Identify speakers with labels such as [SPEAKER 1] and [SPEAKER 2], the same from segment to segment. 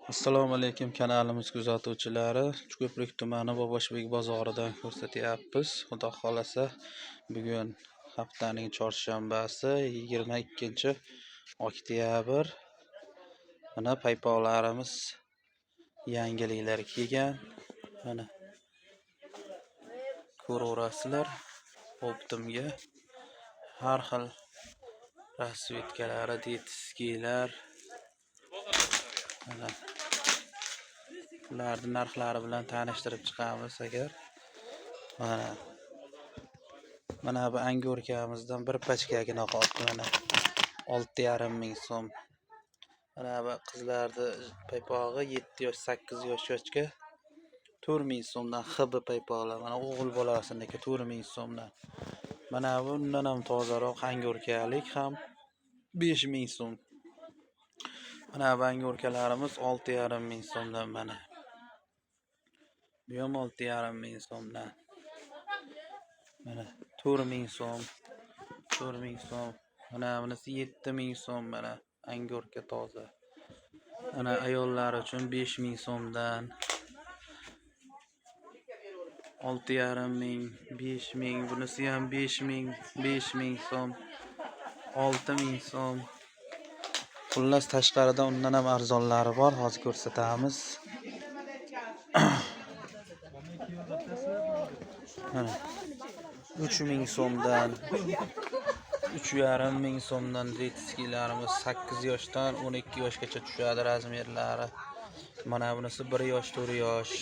[SPEAKER 1] Assalomu alaykum kanalimiz kuzatuvchilari. Ko'prik tumani Boboshbek bozoridan ko'rsatyapmiz. Xudo xolasa bugun haftaning chorshanbasi 22-oktyabr. Mana paypoqlarimiz yangiliklar kelgan. Mana ko'raverasizlar. Optimga har xil rasvetkalari, detiskilar. Mana ularning narxlari bilan tanishtirib chiqamiz agar. Mana bu angorkamizdan bir pachkagina qoldi. Mana 6,5 ming so'm. Mana bu qizlarning paypog'i 7 yosh, 8 yoshgacha 4 ming so'mdan hb paypoqlar. Mana o'g'il bolasiniki 4 ming so'mdan. Mana bundan ham tozaroq angorkalik ham 5 ming so'm. Mana bu angorkalarimiz 6,5 ming so'mdan mana. Bu ham 6,5 ming so'mdan. Mana 4 ming so'm, 4 ming so'm. Mana bunisi 7 ming so'm mana angorka toza. Mana ayollar uchun 5 ming so'mdan 6,5 ming, 5 ming, bunisi ham 5 ming, 5 ming so'm, 6 ming so'm. Xullas tashqarida undan ham arzonlari bor, hozir ko'rsatamiz. Mana 3 ming so'mdan, 3,5 ming so'mdan detiskilarimiz 8 yoshdan 12 yoshgacha tushadi razmerlari. Mana bunisi 1 yosh, 4 yosh,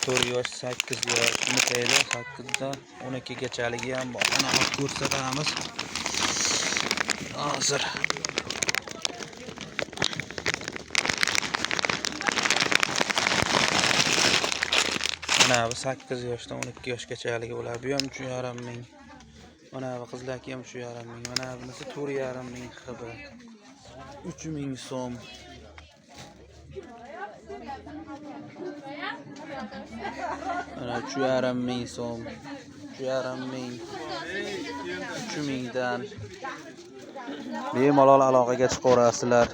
[SPEAKER 1] 4 yosh, 8 yosh, bunisi 8 dan 12 gachaligi ham bor. Mana ko'rsatamiz. Hozir mana bu 8 yoshdan 12 yoshgachaligi bo'ladi. Bu ham 3,5 ming. Mana bu qizlarga ham 3,5 ming. Mana bunisi 4,5 ming hb. 3 ming so'm. Mana 3,5 ming so'm. 3,5 ming. 3 mingdan bemalol aloqaga chiqaverasizlar.